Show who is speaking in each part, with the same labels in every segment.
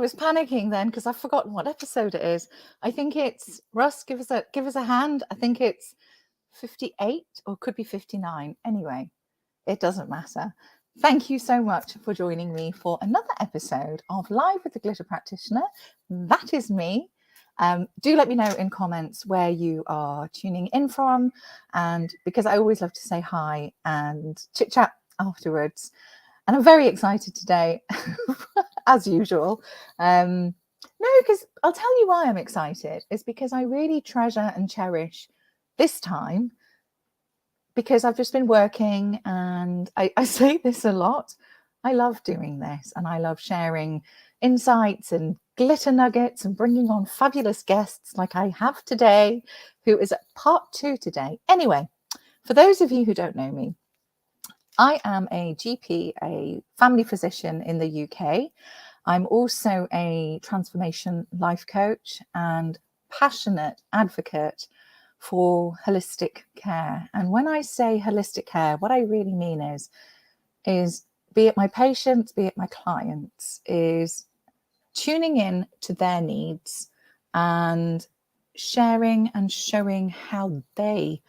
Speaker 1: was panicking then because I've forgotten what episode it is. I think it's Russ. Give us a hand. I think it's 58 or could be 59. Anyway, it doesn't matter. Thank you so much for joining me for another episode of Live with the Glitter Practitioner. That is me. Do let me know in comments where you are tuning in from, and because I always love to say hi and chit chat afterwards. And I'm very excited today, as usual. No, because I'll tell you why I'm excited. It's because I really treasure and cherish this time, because I've just been working, and I say this a lot. I love doing this, and I love sharing insights and glitter nuggets and bringing on fabulous guests like I have today, who is at part 2 today. Anyway, for those of you who don't know me, I am a GP, a family physician in the UK. I'm also a transformation life coach and passionate advocate for holistic care. And when I say holistic care, what I really mean is be it my patients, be it my clients, is tuning in to their needs and sharing and showing how they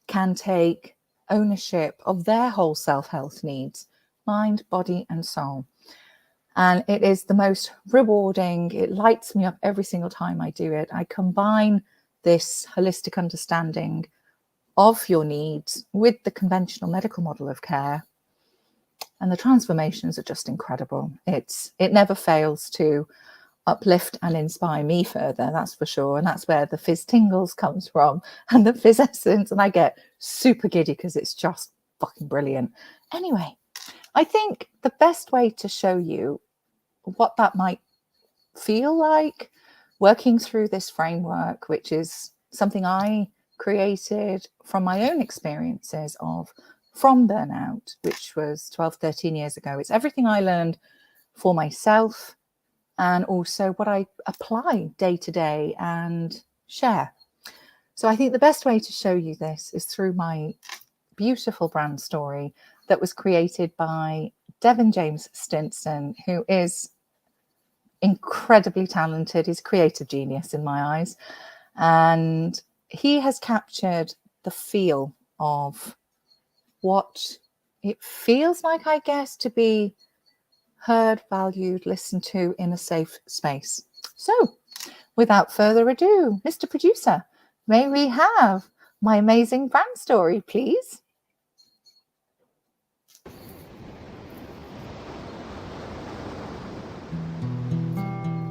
Speaker 1: can take ownership of their whole self-health needs, mind, body, and soul. And it is the most rewarding. It lights me up every single time I do it. I combine this holistic understanding of your needs with the conventional medical model of care, and the transformations are just incredible. It never fails to uplift and inspire me further, that's for sure. And that's where the fizz tingles comes from, and the fizz essence, and I get super giddy because it's just fucking brilliant. Anyway, I think the best way to show you what that might feel like working through this framework, which is something I created from my own experiences from burnout, which was 12, 13 years ago. It's everything I learned for myself, and also what I apply day to day and share. So I think the best way to show you this is through my beautiful brand story that was created by Devin James Stinson, who is incredibly talented. He's a creative genius in my eyes. And he has captured the feel of what it feels like, I guess, to be heard, valued, listened to in a safe space. So without further ado, Mr. Producer, may we have my amazing brand story, please?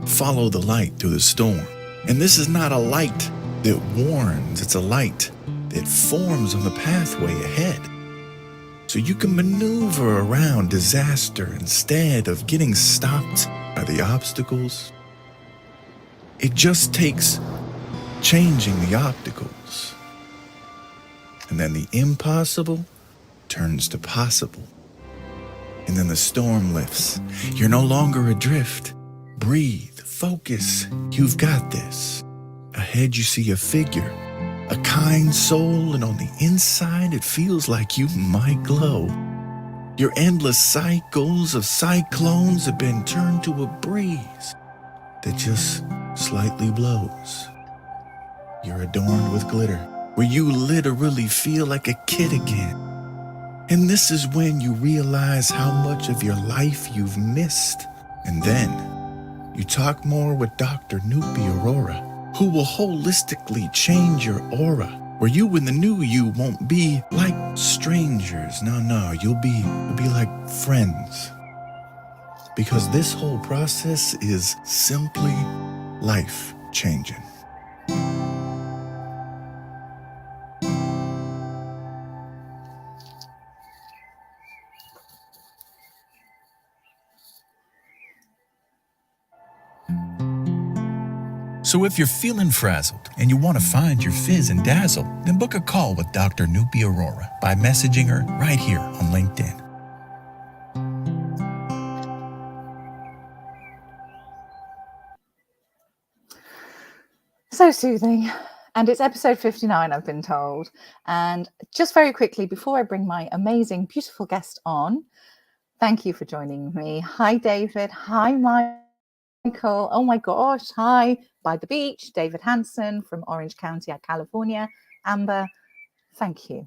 Speaker 2: Follow the light through the storm. And this is not a light that warns, it's a light that forms on the pathway ahead. So you can maneuver around disaster instead of getting stopped by the obstacles. It just takes changing the obstacles. And then the impossible turns to possible. And then the storm lifts. You're no longer adrift. Breathe. Focus, you've got this. Ahead you see a figure, a kind soul, and on the inside it feels like you might glow. Your endless cycles of cyclones have been turned to a breeze that just slightly blows. You're adorned with glitter, where you literally feel like a kid again. And this is when you realize how much of your life you've missed. And then you talk more with Dr. Nupi Aurora, who will holistically change your aura, where you and the new you won't be like strangers. No, you'll be like friends. Because this whole process is simply life-changing. So if you're feeling frazzled and you want to find your fizz and dazzle, then book a call with Dr. Nupi Aurora by messaging her right here on LinkedIn.
Speaker 1: So soothing. And it's episode 59, I've been told. And just very quickly, before I bring my amazing, beautiful guest on, thank you for joining me. Hi, David. Hi, Michael, oh my gosh, hi. By the beach, David Hansen from Orange County, California. Amber, thank you.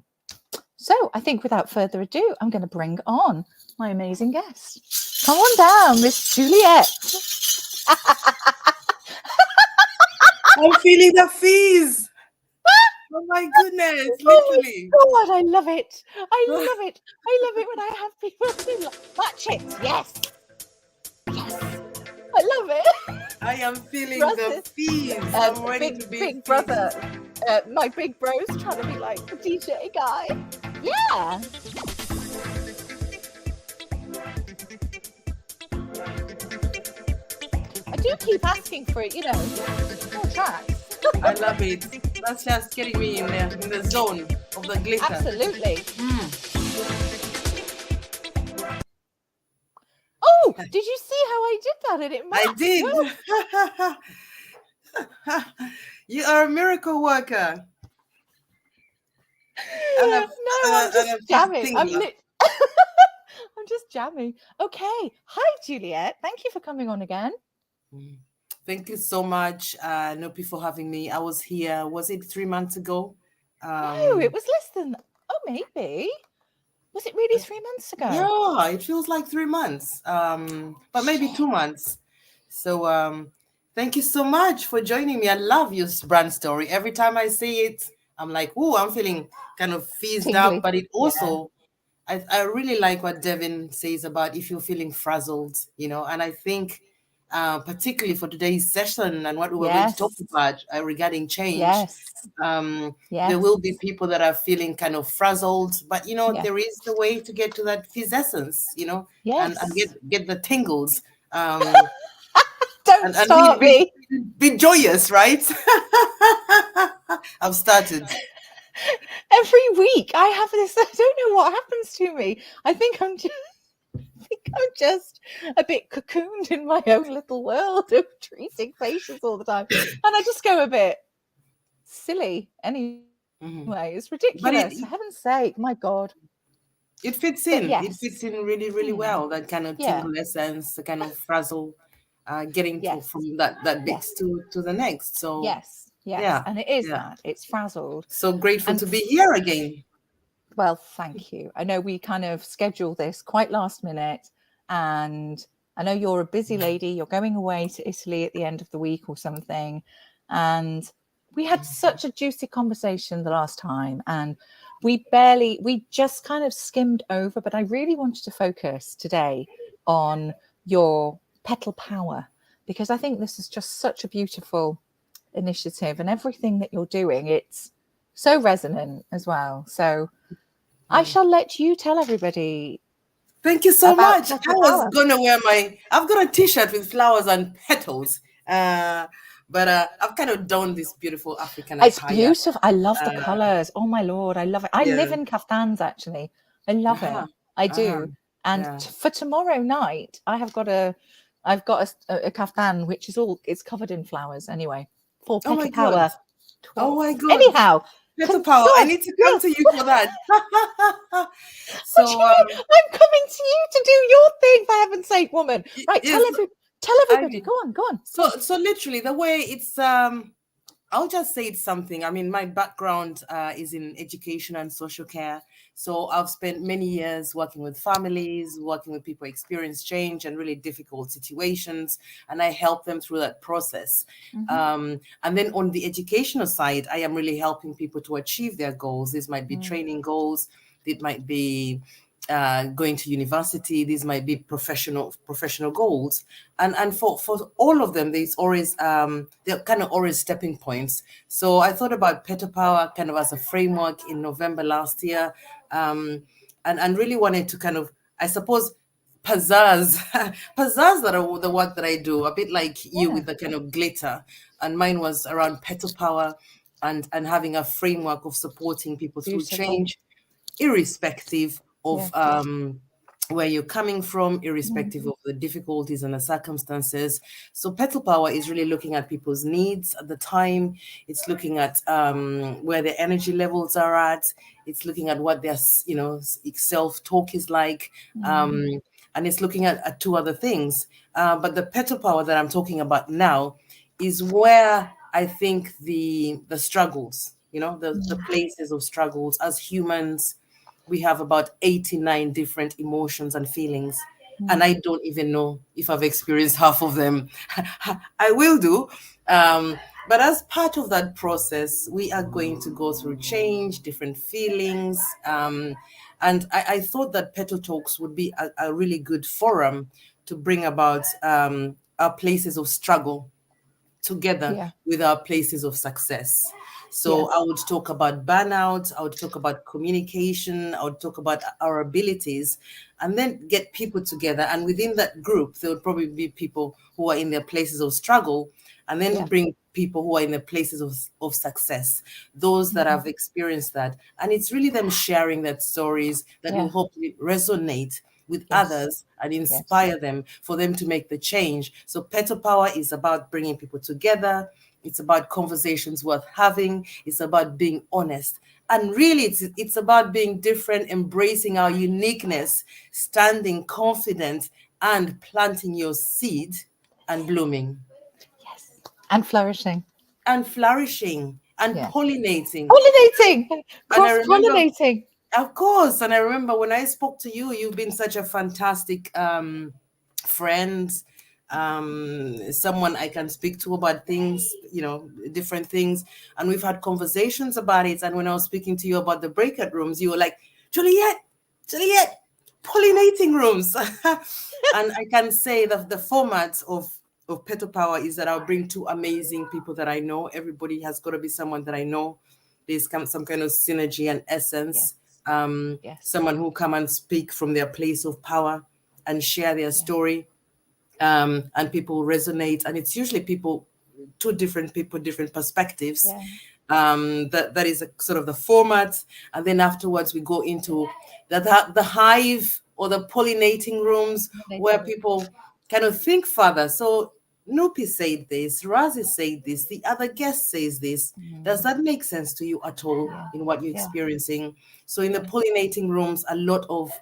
Speaker 1: So I think without further ado, I'm going to bring on my amazing guest. Come on down, Miss Juliet.
Speaker 3: I'm feeling the fees. Oh my goodness, literally.
Speaker 1: Oh God, I love it. I love it. I love it when I have people who match it. Yes. Yes. I love it.
Speaker 3: I am feeling
Speaker 1: Russ
Speaker 3: the
Speaker 1: is,
Speaker 3: fees. I'm ready to be
Speaker 1: big brother. My big bro's trying to be like the DJ guy. Yeah. I do keep asking for it, more tracks.
Speaker 3: I love it. That's just getting me in the zone of the glitter.
Speaker 1: Absolutely. Oh, did you see how I did that? And it
Speaker 3: I did. You are a miracle worker.
Speaker 1: No, I'm just jamming. I'm just jamming. Okay. Hi, Juliet. Thank you for coming on again.
Speaker 3: Thank you so much, Nopi, for having me. I was here, was it 3 months ago?
Speaker 1: No, it was less than, maybe. Was it really 3 months ago?
Speaker 3: Yeah, it feels like 3 months, but maybe 2 months. So thank you so much for joining me. I love your brand story. Every time I see it, I'm like, oh, I'm feeling kind of fizzed up, but it also, I really like what Devin says about if you're feeling frazzled, and I think particularly for today's session and what we were going to talk about regarding change, there will be people that are feeling kind of frazzled, but there is the way to get to that fizz essence, and get the tingles.
Speaker 1: Don't start me.
Speaker 3: Be joyous, right? I've started.
Speaker 1: Every week I have this. I don't know what happens to me. I think I'm just a bit cocooned in my own little world of treating patients all the time, and I just go a bit silly anyway. It's ridiculous. For heaven's sake, my God.
Speaker 3: It fits in. It fits in really, really well. That kind of tingle essence, the kind of frazzle, getting from that bit to the next. So
Speaker 1: yeah, and it is that it's frazzled.
Speaker 3: So grateful to be here again.
Speaker 1: Well, thank you. I know we kind of scheduled this quite last minute, and I know you're a busy lady. You're going away to Italy at the end of the week or something, and we had such a juicy conversation the last time, and we just kind of skimmed over, but I really wanted to focus today on your Petal Power, because I think this is just such a beautiful initiative, and everything that you're doing, it's so resonant as well. So I shall let you tell everybody.
Speaker 3: Thank you so much. I was gonna wear I've got a t-shirt with flowers and petals, but I've kind of donned this beautiful African attire.
Speaker 1: It's beautiful. I love the colors. Oh my Lord, I love it. I live in kaftans, actually. I love it. I do. And for tomorrow night, I've got a kaftan which is it's covered in flowers anyway. For Petal Power.
Speaker 3: Oh my God.
Speaker 1: Anyhow,
Speaker 3: Petal Power, I need to come to you for that.
Speaker 1: So I'm coming to you to do your thing, for heaven's sake, woman. Right, tell everybody. Go on.
Speaker 3: So literally the way it's I'll just say it's something. I mean, my background is in education and social care. So I've spent many years working with families, working with people who experience change and really difficult situations, and I help them through that process. And then on the educational side, I am really helping people to achieve their goals. These might be training goals. It might be going to university. These might be professional goals, and for all of them, there's always they're kind of always stepping points. So I thought about Petal Power kind of as a framework in November last year, and really wanted to kind of, I suppose, pizzazz that are the work that I do, a bit like you with the kind of glitter, and mine was around Petal Power and having a framework of supporting people through change, irrespective of where you're coming from, irrespective of the difficulties and the circumstances. So Petal Power is really looking at people's needs at the time. It's looking at where their energy levels are at. It's looking at what their self-talk is like. and it's looking at two other things. But the petal power that I'm talking about now is where I think the struggles, the places of struggles. As humans, we have about 89 different emotions and feelings. And I don't even know if I've experienced half of them. I will do. But as part of that process, we are going to go through change, different feelings. And I thought that Petal Talks would be a really good forum to bring about our places of struggle together with our places of success. So I would talk about burnout, I would talk about communication, I would talk about our abilities, and then get people together. And within that group, there would probably be people who are in their places of struggle, and then bring people who are in their places of success, those that have experienced that. And it's really them sharing that stories that will hopefully resonate with others and inspire them for them to make the change. So Petal Power is about bringing people together. It's about conversations worth having. It's about being honest. And really, it's about being different, embracing our uniqueness, standing confident, and planting your seed and blooming.
Speaker 1: Yes. And flourishing.
Speaker 3: And flourishing and pollinating.
Speaker 1: Pollinating.
Speaker 3: Cross-pollinating. Of course. And I remember when I spoke to you, you've been such a fantastic friend, someone I can speak to about things, different things. And we've had conversations about it. And when I was speaking to you about the breakout rooms, you were like, Juliet, pollinating rooms. And I can say that the format of Petal Power is that I'll bring two amazing people that I know. Everybody has got to be someone that I know. There's some kind of synergy and essence. Someone who come and speak from their place of power and share their story. And people resonate. And it's usually two different people, different perspectives. That is a sort of the format. And then afterwards we go into the hive or the pollinating rooms where people kind of think further. So Nupi said this, Razi said this, the other guest says this. Does that make sense to you at all in what you're experiencing? So in the pollinating rooms, a lot of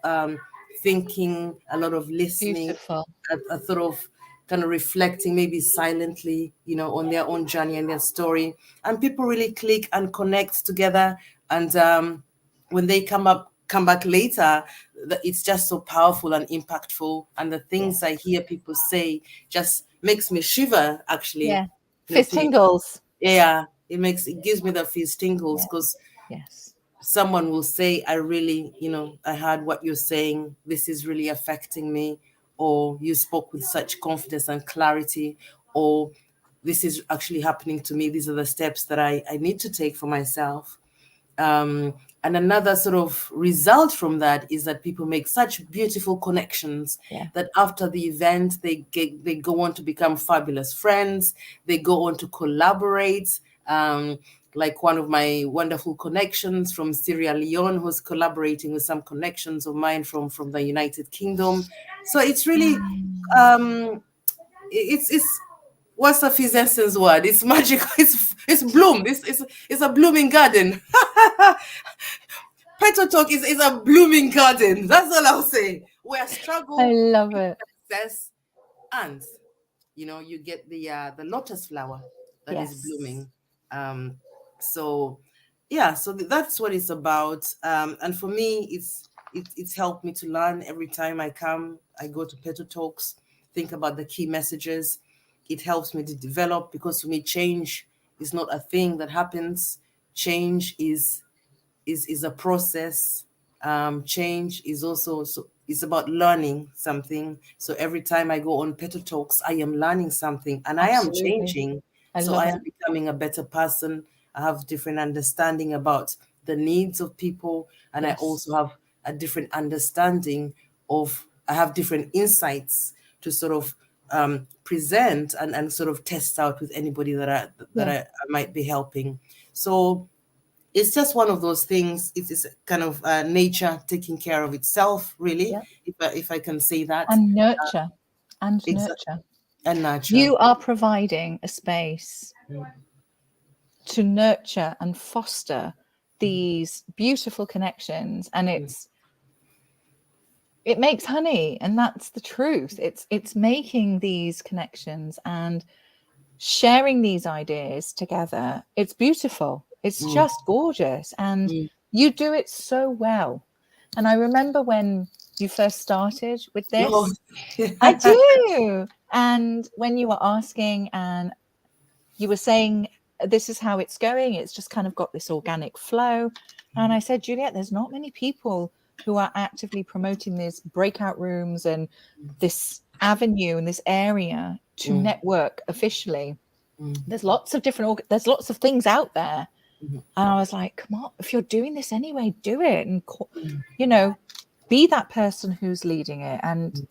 Speaker 3: thinking, a lot of listening, a sort of kind of reflecting, maybe silently, on their own journey and their story. And people really click and connect together. And when they come back later, it's just so powerful and impactful. And the things I hear people say just makes me shiver, actually.
Speaker 1: Fizz tingles.
Speaker 3: Yeah, it gives me the fizz tingles because someone will say, I really, I heard what you're saying. This is really affecting me. Or you spoke with such confidence and clarity. Or this is actually happening to me. These are the steps that I need to take for myself. And another sort of result from that is that people make such beautiful connections that after the event, they go on to become fabulous friends. They go on to collaborate. Like one of my wonderful connections from Sierra Leone, who's collaborating with some connections of mine from the United Kingdom. So it's really, it's what's the Fizz essence word? It's magical. It's bloom. It's a blooming garden. Petal Talk is a blooming garden. That's all I'll say. Where struggle,
Speaker 1: I love it.
Speaker 3: Success, and you get the lotus flower that is blooming. So that's what it's about. And for me, it's helped me to learn every time I go to Petal Talks, think about the key messages. It helps me to develop, because for me, change is not a thing that happens. Change is a process. Change is also it's about learning something. So every time I go on Petal Talks, I am learning something, and I am changing. I am becoming a better person. I have different understanding about the needs of people, and I also have a different understanding I have different insights to sort of present and sort of test out with anybody that I might be helping. So it's just one of those things. It is kind of nature taking care of itself, really, if I can say that.
Speaker 1: And nurture. Nurture.
Speaker 3: And nurture.
Speaker 1: You are providing a space to nurture and foster these beautiful connections. And it makes honey, and that's the truth. It's making these connections and sharing these ideas together. It's beautiful. It's just gorgeous, and you do it so well. And I remember when you first started with this.
Speaker 3: Oh.
Speaker 1: I do. And when you were asking and you were saying, this is how it's going, it's just kind of got this organic flow. And I said, Juliet, there's not many people who are actively promoting these breakout rooms and this avenue and this area to network officially. There's lots of different, there's lots of things out there. And I was like, come on, if you're doing this anyway, do it. And, you know, be that person who's leading it. And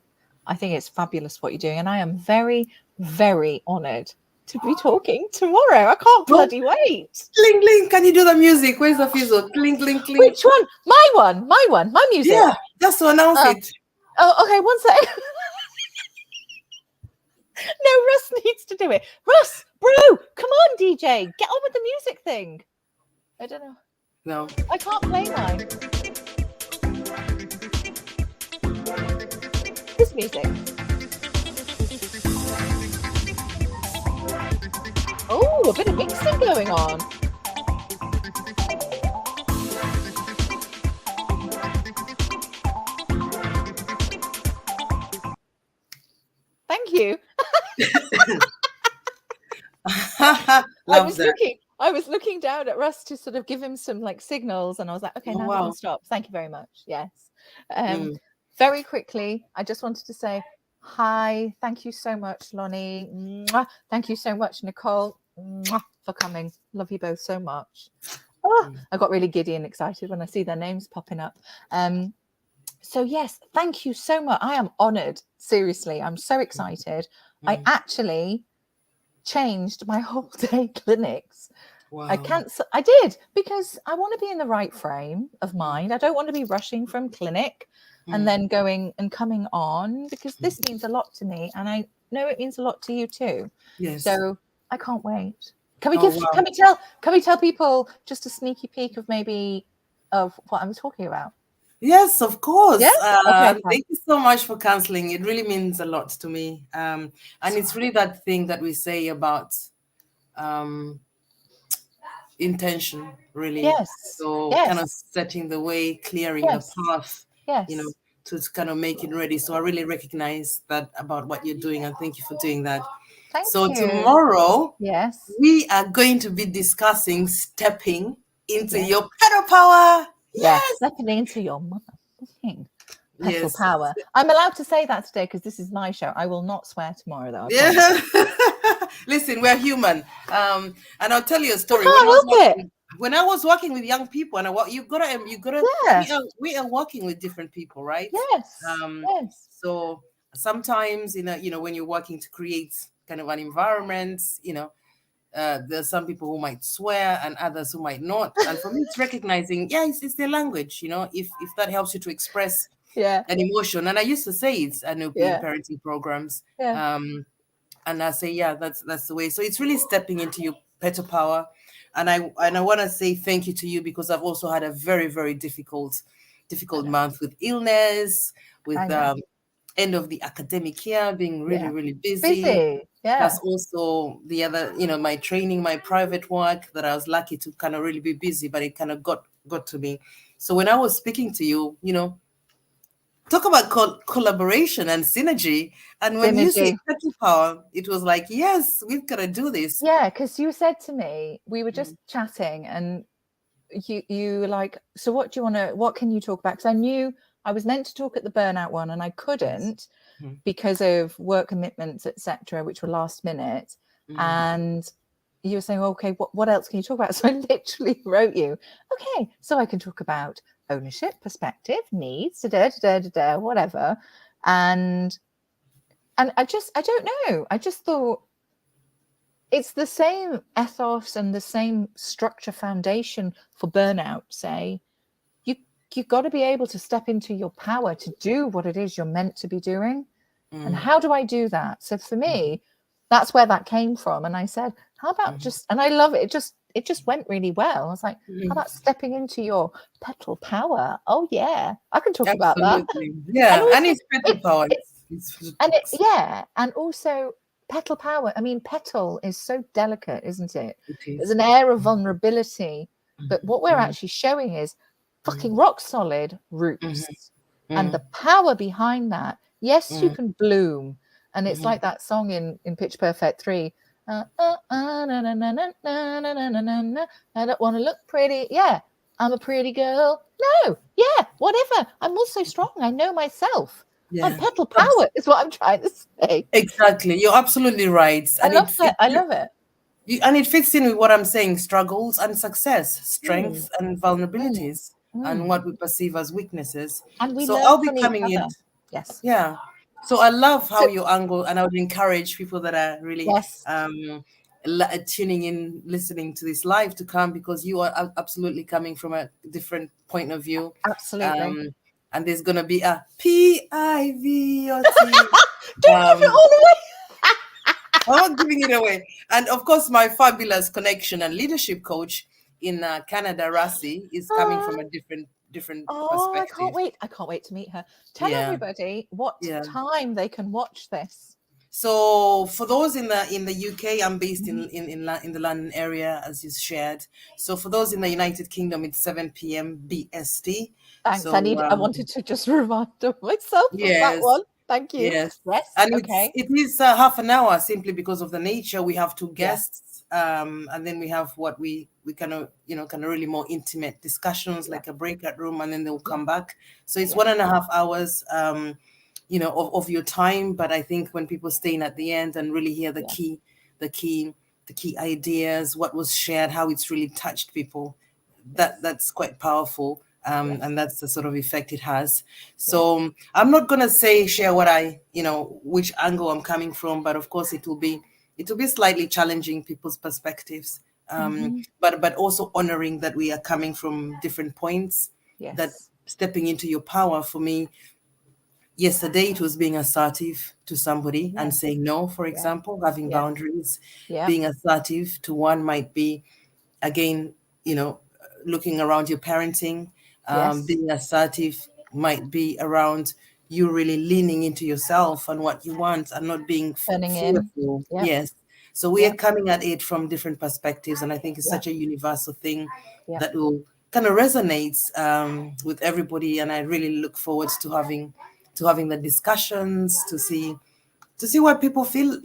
Speaker 1: I think it's fabulous what you're doing. And I am very, very honored to be talking tomorrow. I can't bloody wait.
Speaker 3: Cling, cling. Can you do the music? Where's the fizzle? Cling, cling, cling.
Speaker 1: Which one? My music.
Speaker 3: Yeah, just to announce it.
Speaker 1: Oh, okay, one sec. No, Russ needs to do it. Russ, bro, come on, DJ. Get on with the music thing. I don't know.
Speaker 3: No.
Speaker 1: I can't play mine. This music. Oh, a bit of mixing going on. Thank you. I was looking down at Russ to sort of give him some like signals, and I was like, okay, now we can stop. Thank you very much. Yes. Very quickly, I just wanted to say hi. Thank you so much, Lonnie. Mwah. Thank you so much, Nicole, mwah, for coming. Love you both so much. Oh, I got really giddy and excited when I see their names popping up. So yes, thank you so much. I am honored. Seriously, I'm so excited. I actually changed my whole day clinics.
Speaker 3: Wow.
Speaker 1: I did, because I want to be in the right frame of mind. I don't want to be rushing from clinic and then going and coming on, because this means a lot to me, and I know it means a lot to you too.
Speaker 3: Yes.
Speaker 1: So I can't wait. Can we tell people just a sneaky peek of maybe of what I'm talking about?
Speaker 3: Yes, of course.
Speaker 1: Yes? Okay,
Speaker 3: thank you so much for counseling. It really means a lot to me. And it's really that thing that we say about intention, really.
Speaker 1: Yes.
Speaker 3: So kind of setting the way, clearing the path, you know, to kind of make it ready. So I really recognize that about what you're doing, and thank you for doing that.
Speaker 1: Thank you.
Speaker 3: Tomorrow, we are going to be discussing stepping into your petal power.
Speaker 1: Yes, stepping into your motherfucking petal power. I'm allowed to say that today because this is my show. I will not swear tomorrow, though.
Speaker 3: Yeah. Listen, we're human. And I'll tell you a story. When I was working with young people, and we are working with different people, right?
Speaker 1: Yes.
Speaker 3: So sometimes, when you're working to create kind of an environment, there's some people who might swear and others who might not. And for me, it's recognizing, it's their language, if that helps you to express an emotion. And I used to say it's NLP parenting programs. And I say, that's the way. So it's really stepping into your petal power. And I want to say thank you to you, because I've also had a very, very difficult month with illness, with end of the academic year, being really, really busy. That's also the other, my training, my private work, that I was lucky to kind of really be busy, but it kind of got to me. So when I was speaking to you, talk about collaboration and synergy. And when you say petal power, it was like, yes, we've got to do this.
Speaker 1: Yeah, because you said to me, we were just chatting, and you were like, so what can you talk about? Because I knew I was meant to talk at the burnout one, and I couldn't because of work commitments, etc., which were last minute. And you were saying, okay, what else can you talk about? So I literally wrote you, okay, so I can talk about ownership, perspective, needs, whatever. And I don't know. I just thought it's the same ethos and the same structure foundation for burnout. Say, you've got to be able to step into your power to do what it is you're meant to be doing. And how do I do that? So for me, that's where that came from. And I said, how about and I love it. it just went really well. I was like, how about stepping into your petal power? Oh yeah, I can talk about that.
Speaker 3: Absolutely. Yeah,
Speaker 1: also,
Speaker 3: and it's petal power.
Speaker 1: And also petal power. I mean, petal is so delicate, isn't it?
Speaker 3: it is.
Speaker 1: There's an air of vulnerability, but what we're actually showing is fucking rock solid roots and the power behind that. Yes, you can bloom, and it's like that song in Pitch Perfect 3. I don't want to look pretty. Yeah, I'm a pretty girl. No, yeah, whatever. I'm also strong. I know myself.
Speaker 3: Yeah.
Speaker 1: I'm petal power is what I'm trying to say.
Speaker 3: Exactly. You're absolutely right.
Speaker 1: I love it. I love it.
Speaker 3: And it fits in with what I'm saying: struggles and success, strengths and vulnerabilities, and what we perceive as weaknesses.
Speaker 1: And we
Speaker 3: so
Speaker 1: learn
Speaker 3: I'll be
Speaker 1: from
Speaker 3: coming
Speaker 1: each
Speaker 3: in.
Speaker 1: other. Yes.
Speaker 3: Yeah. So I love how you angle, and I would encourage people that are really tuning in, listening to this live to come, because you are absolutely coming from a different point of view.
Speaker 1: Absolutely.
Speaker 3: And there's going to be a PIVOT.
Speaker 1: Don't give it all away.
Speaker 3: I'm not giving it away. And of course, my fabulous connection and leadership coach in Canada, Rassi, is coming from a different perspective.
Speaker 1: I can't wait to meet her. Tell everybody what time they can watch this.
Speaker 3: So for those in the UK, I'm based in the London area, as you shared. So for those in the United Kingdom, it's 7 p.m. BST.
Speaker 1: Thanks.
Speaker 3: So,
Speaker 1: I wanted to just remind myself of that one. Thank you.
Speaker 3: Yes.
Speaker 1: And
Speaker 3: it is half an hour, simply because of the nature. We have 2 guests, and then we have what we kind of really more intimate discussions, like a breakout room, and then they'll come back. So it's 1.5 hours, of your time. But I think when people stay in at the end and really hear the key ideas, what was shared, how it's really touched people, that's quite powerful. And that's the sort of effect it has. So I'm not going to share what which angle I'm coming from, but of course it will be slightly challenging people's perspectives, but also honoring that we are coming from different points. That stepping into your power, for me, yesterday it was being assertive to somebody and saying no, for example, having boundaries. Being assertive to one might be, again, looking around your parenting. Being assertive might be around you really leaning into yourself and what you want, and not being fearful. Yes. So we are coming at it from different perspectives, and I think it's such a universal thing that will kind of resonates with everybody. And I really look forward to having the discussions to see what people feel,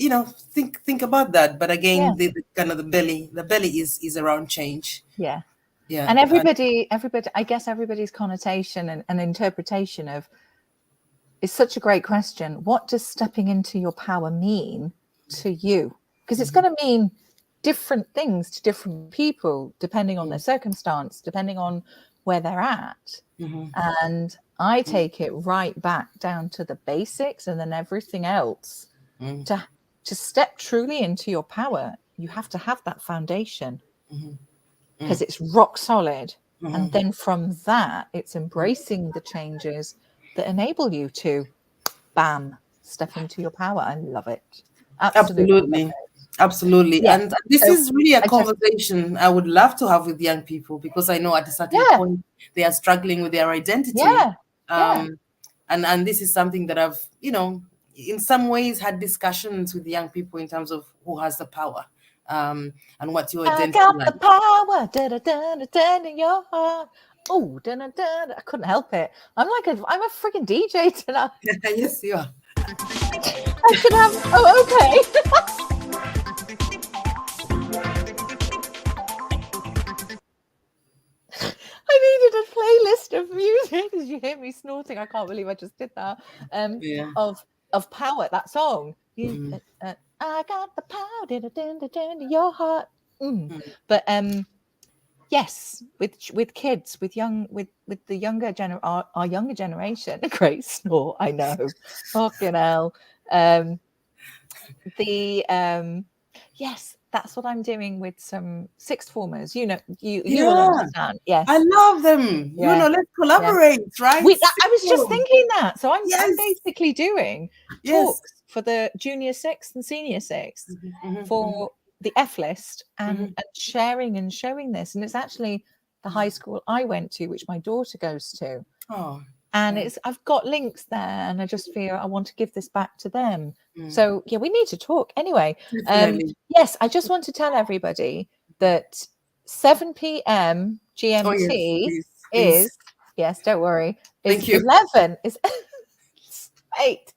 Speaker 3: think about that. But again, the kind of the belly is around change.
Speaker 1: Yeah. And everybody, I guess everybody's connotation and interpretation of is such a great question. What does stepping into your power mean to you? Because it's going to mean different things to different people, depending on their circumstance, depending on where they're at. And I take it right back down to the basics, and then everything else. To step truly into your power, you have to have that foundation. Because it's rock solid. And then from that, it's embracing the changes that enable you to, step into your power. I love it. Absolutely.
Speaker 3: Yeah. And this is really a conversation I would love to have with young people, because I know at a certain point they are struggling with their identity. And this is something that I've, in some ways had discussions with young people in terms of who has the power. And what's your identity?
Speaker 1: I got the power, in your heart. Oh, I couldn't help it. I'm a freaking DJ tonight.
Speaker 3: Yes, you are.
Speaker 1: I should have. Oh, okay. I needed a playlist of music. Did you hear me snorting? I can't believe I just did that. Of power, that song. I got the power, in your heart. But yes, with kids, with the younger our younger generation. A great snort, I know. Fucking hell. Yes, that's what I'm doing with some sixth formers. You will understand. Yes,
Speaker 3: I love them. Let's collaborate, right?
Speaker 1: I was just thinking that. So I'm basically doing talks for the junior sixth and senior sixth for the F list and sharing and showing this. And it's actually the high school I went to, which my daughter goes to.
Speaker 3: Oh.
Speaker 1: And I've got links there, and I just feel I want to give this back to them. So yeah, we need to talk anyway. Yes, I just want to tell everybody that 7 p.m. GMT is yes, don't worry. Is 11 is 8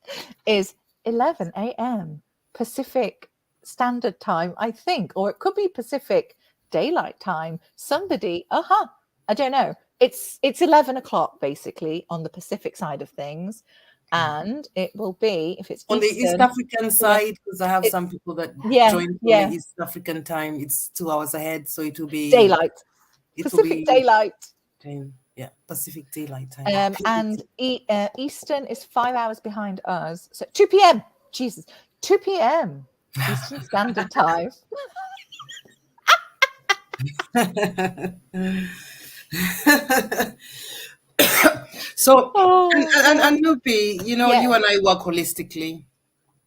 Speaker 1: is 11 a.m. Pacific Standard Time, I think, or it could be Pacific Daylight Time. Somebody, I don't know. It's 11 o'clock basically on the Pacific side of things, and it will be, if it's
Speaker 3: on
Speaker 1: Eastern,
Speaker 3: the East African side, because I have some people that join from the East African time. It's 2 hours ahead, so it will be
Speaker 1: daylight.
Speaker 3: Pacific
Speaker 1: Daylight
Speaker 3: time. Yeah, Pacific Daylight Time.
Speaker 1: And Eastern is 5 hours behind us, so 2 p.m. Jesus, 2 p.m. Eastern Standard Time.
Speaker 3: So and Nubi, you know, you and I work holistically.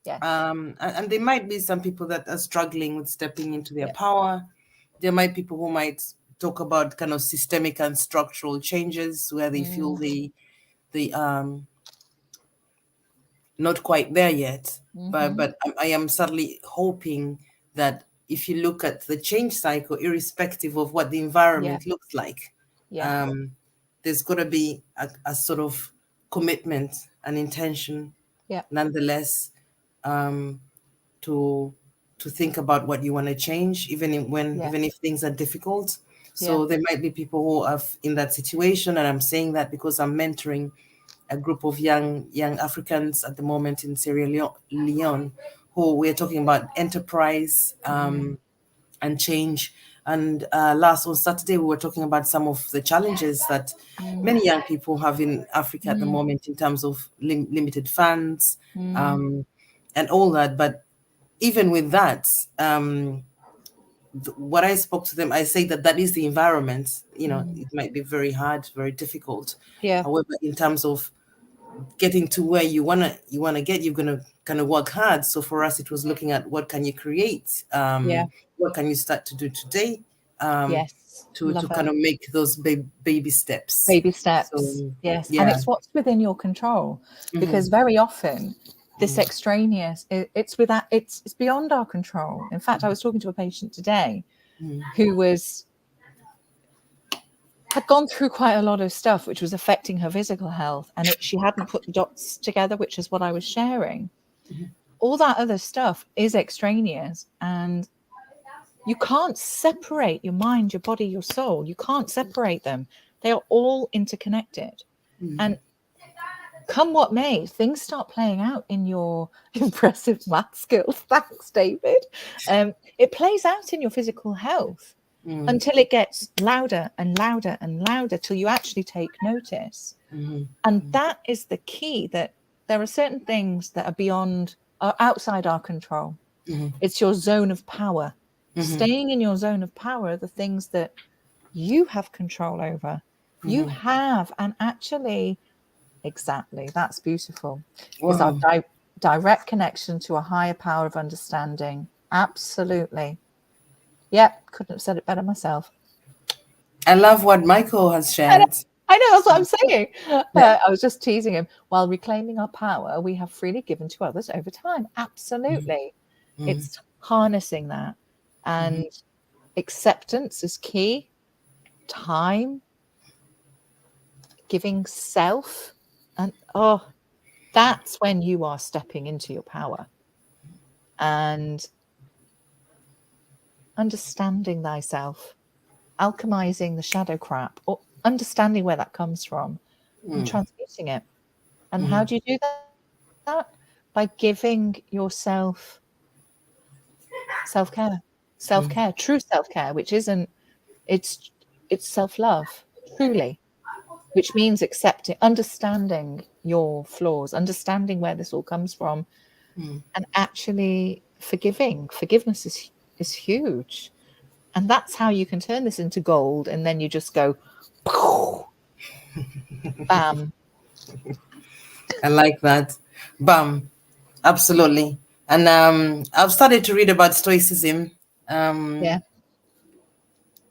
Speaker 3: And there might be some people that are struggling with stepping into their power. There might be people who might talk about kind of systemic and structural changes where they feel the not quite there yet. But I am certainly hoping that if you look at the change cycle, irrespective of what the environment looks like, there's got to be a sort of commitment and intention, nonetheless, to think about what you want to change, even if things are difficult. So there might be people who are in that situation, and I'm saying that because I'm mentoring a group of young Africans at the moment in Sierra Leone, who we're talking about enterprise and change. And on Saturday, we were talking about some of the challenges that many young people have in Africa at the moment in terms of limited funds and all that. But even with that, what I spoke to them, I say that is the environment. You know, it might be very hard, very difficult. However, in terms of getting to where you wanna get, you're gonna kind of work hard. So for us, it was looking at what can you create, what can you start to do today, to kind of make those baby steps.
Speaker 1: So, yes, and it's what's within your control, because very often this extraneous, it's beyond our control. In fact, I was talking to a patient today who had gone through quite a lot of stuff which was affecting her physical health, and she hadn't put the dots together, which is what I was sharing. All that other stuff is extraneous, and you can't separate your mind, your body, your soul. You can't separate them. They are all interconnected. And come what may, things start playing out in your impressive math skills. Thanks, David. It plays out in your physical health until it gets louder and louder and louder till you actually take notice. And that is the key, that there are certain things that are outside our control. It's your zone of power. Staying in your zone of power are the things that you have control over. You have, and actually, exactly, that's beautiful. It's our direct connection to a higher power of understanding. Absolutely. Yep, couldn't have said it better myself.
Speaker 3: I love what Michael has shared.
Speaker 1: I know, that's what I'm saying. I was just teasing him. While reclaiming our power, we have freely given to others over time. Absolutely. It's harnessing that. And acceptance is key. Time, giving self. And that's when you are stepping into your power. And understanding thyself, alchemizing the shadow crap, or understanding where that comes from and transmuting it. And how do you do that? By giving yourself self-care, true self-care, which isn't, it's self-love, truly, which means accepting, understanding your flaws, understanding where this all comes from, and actually forgiving. Forgiveness is huge. And that's how you can turn this into gold. And then you just go, bam.
Speaker 3: I like that. Bam. Absolutely. And I've started to read about Stoicism.
Speaker 1: Yeah.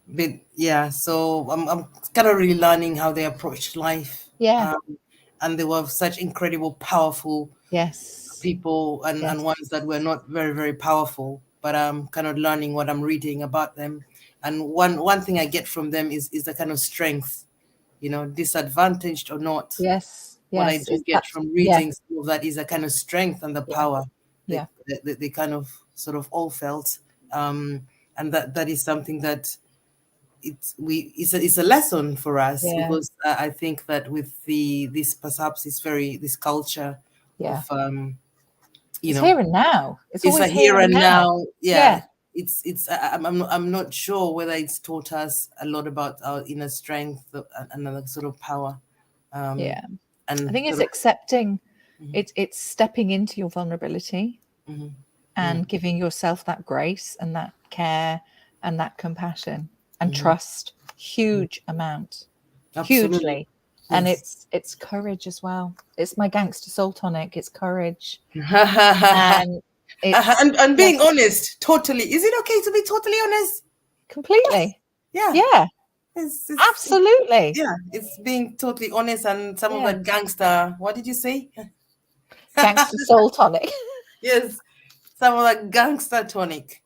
Speaker 3: But yeah, so I'm kind of really learning how they approached life.
Speaker 1: Yeah.
Speaker 3: And they were such incredible, powerful
Speaker 1: Yes.
Speaker 3: people, and
Speaker 1: Yes.
Speaker 3: ones that were not very, very powerful. But I'm kind of learning what I'm reading about them. And one thing I get from them is the kind of strength, disadvantaged or not.
Speaker 1: Yes.
Speaker 3: What I
Speaker 1: Yes.
Speaker 3: do
Speaker 1: It's
Speaker 3: get
Speaker 1: that.
Speaker 3: from
Speaker 1: Yeah.
Speaker 3: reading some of that is a kind of strength and the
Speaker 1: Yeah.
Speaker 3: power
Speaker 1: Yeah.
Speaker 3: they kind of sort of all felt. And that is something that it's a lesson for us,
Speaker 1: Yeah.
Speaker 3: because I think that with this perhaps this culture
Speaker 1: Yeah.
Speaker 3: of
Speaker 1: It's here and now. It's
Speaker 3: it's a
Speaker 1: always here
Speaker 3: here
Speaker 1: and
Speaker 3: and
Speaker 1: now.
Speaker 3: now.
Speaker 1: Yeah.
Speaker 3: I'm not sure whether it's taught us a lot about our inner strength and a sort of power.
Speaker 1: Yeah.
Speaker 3: And
Speaker 1: I think it's
Speaker 3: sort of-
Speaker 1: accepting. It's stepping into your vulnerability
Speaker 3: Mhm.
Speaker 1: and giving yourself that grace and that care and that compassion and trust. Huge amount.
Speaker 3: Absolutely.
Speaker 1: Hugely. And
Speaker 3: Yes.
Speaker 1: it's courage as well. It's my gangster soul tonic. It's courage. And it's
Speaker 3: and being honest, totally. Is it okay to be totally honest?
Speaker 1: completely.
Speaker 3: Yeah.
Speaker 1: Yeah.
Speaker 3: It's
Speaker 1: Absolutely.
Speaker 3: yeah, it's being totally honest, and some of
Speaker 1: Yeah.
Speaker 3: that gangster. What did you say?
Speaker 1: Gangster soul tonic.
Speaker 3: Yes, some of that gangster tonic.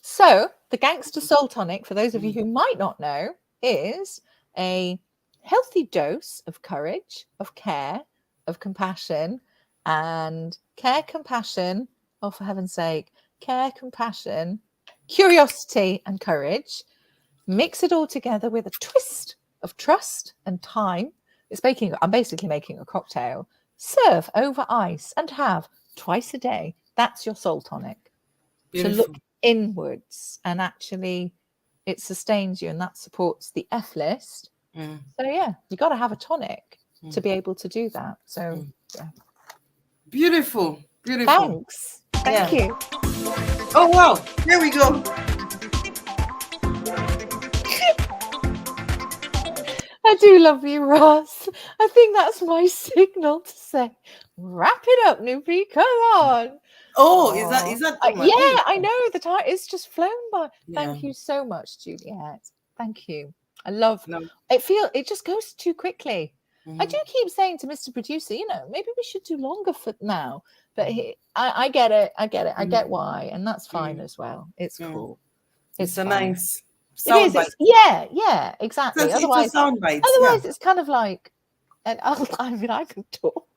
Speaker 1: So the gangster soul tonic, for those of you who might not know, is a healthy dose of courage, of care, of compassion, and care, compassion. Oh, for heaven's sake, care, compassion, curiosity, and courage. Mix it all together with a twist of trust and time. I'm basically making a cocktail. Serve over ice and have twice a day. That's your soul tonic.
Speaker 3: Beautiful.
Speaker 1: To look inwards, and actually it sustains you, and that supports the F list. So yeah, you got to have a tonic to be able to do that. So yeah.
Speaker 3: Beautiful.
Speaker 1: Thanks. Thank you.
Speaker 3: Oh wow, there we go.
Speaker 1: I do love you, Ross. I think that's my signal to say, wrap it up, Nupi. Come on.
Speaker 3: Oh, is that? Oh my
Speaker 1: yeah,
Speaker 3: goodness.
Speaker 1: I know the time. It's just flown by.
Speaker 3: Yeah.
Speaker 1: Thank you so much, Juliet. Thank you. I love.
Speaker 3: No.
Speaker 1: It just goes too quickly.
Speaker 3: Mm-hmm.
Speaker 1: I do keep saying to Mr. Producer, maybe we should do longer for now. But I get it. I get it. I get why, and that's fine as well. It's cool.
Speaker 3: It's a
Speaker 1: fine.
Speaker 3: nice
Speaker 1: It is.
Speaker 3: soundbite.
Speaker 1: Yeah, exactly.
Speaker 3: It's
Speaker 1: Otherwise,
Speaker 3: a soundbite.
Speaker 1: it's kind of like, and I can talk.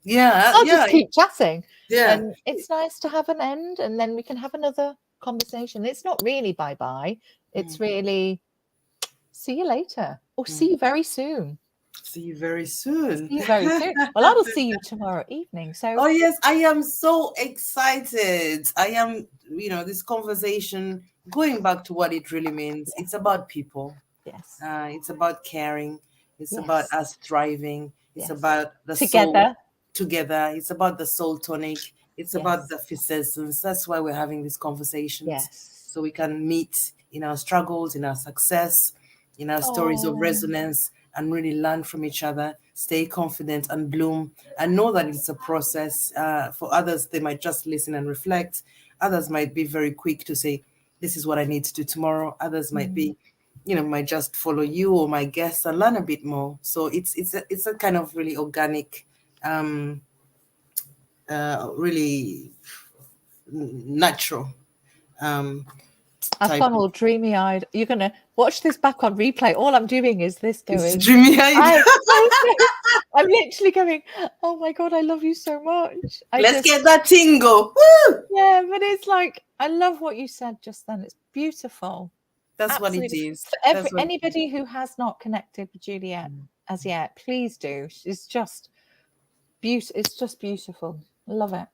Speaker 3: Yeah,
Speaker 1: I'll just keep chatting.
Speaker 3: Yeah,
Speaker 1: And it's nice to have an end, and then we can have another conversation. It's not really bye-bye. It's really see you later, or see you very soon.
Speaker 3: See you very soon.
Speaker 1: See you very soon. Well, I will see you tomorrow evening. So
Speaker 3: oh yes, I am so excited. I am, this conversation, going back to what it really means. It's about people.
Speaker 1: Yes.
Speaker 3: It's about caring. It's about us thriving. It's about the
Speaker 1: together.
Speaker 3: Soul together. It's about the soul tonic. It's about the persistence. That's why we're having these conversations.
Speaker 1: Yes.
Speaker 3: So we can meet in our struggles, in our success, in our stories of resonance, and really learn from each other, stay confident and bloom, and know that it's a process. For others, they might just listen and reflect. Others might be very quick to say, this is what I need to do tomorrow. Others might be, might just follow you or my guests and learn a bit more. So it's a kind of really organic, really natural.
Speaker 1: I've gone all dreamy-eyed. You're going to watch this back on replay. All I'm doing is this going.
Speaker 3: It's dreamy-eyed.
Speaker 1: I'm literally going, oh my God, I love you so much.
Speaker 3: Let's get that tingle. Woo!
Speaker 1: Yeah, but it's like, I love what you said just then. It's beautiful.
Speaker 3: That's
Speaker 1: Absolutely.
Speaker 3: what it is.
Speaker 1: For anybody who has not connected with Juliet as yet, please do. It's just beautiful. It's just beautiful. Love it.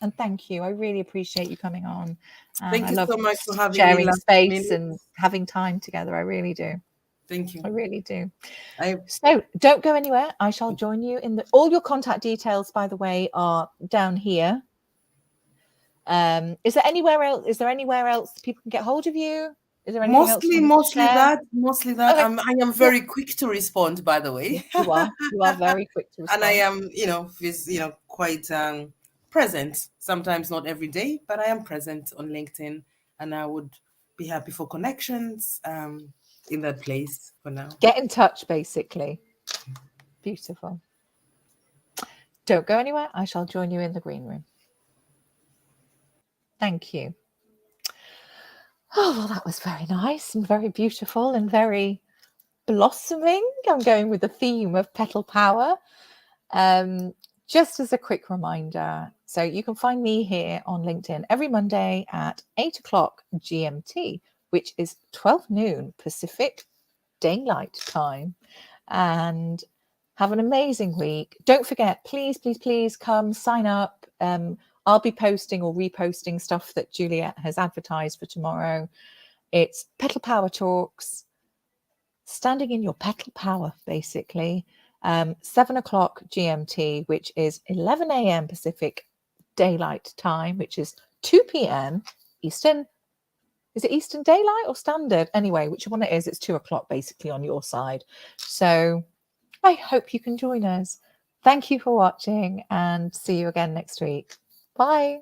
Speaker 1: And thank you. I really appreciate you coming on.
Speaker 3: Thank you so much for having
Speaker 1: sharing
Speaker 3: me.
Speaker 1: Space and having time together. I really do.
Speaker 3: Thank you.
Speaker 1: I really do. So don't go anywhere. I shall join you in all your contact details, by the way, are down here. Is there anywhere else? Is there anywhere else people can get hold of you? Is there anything
Speaker 3: mostly that?
Speaker 1: Okay.
Speaker 3: I am very quick to respond, by the way.
Speaker 1: You are very quick to respond.
Speaker 3: And I am, quite present. Sometimes not every day, but I am present on LinkedIn. and I would be happy for connections in that place for now.
Speaker 1: Get in touch, basically. Beautiful. Don't go anywhere. I shall join you in the green room. Thank you. Oh, well, that was very nice and very beautiful and very blossoming. I'm going with the theme of petal power. Just as a quick reminder, so you can find me here on LinkedIn every Monday at 8 o'clock GMT, which is 12 noon Pacific Daylight Time. And have an amazing week. Don't forget, please, please, please come sign up. I'll be posting or reposting stuff that Juliet has advertised for tomorrow. It's Petal Power Talks, standing in your petal power, basically. 7 o'clock GMT, which is 11 a.m. Pacific Daylight Time, which is 2 p.m. Eastern. Is it Eastern Daylight or Standard? Anyway, which one it is, it's 2 o'clock basically on your side. So I hope you can join us. Thank you for watching and see you again next week. Bye.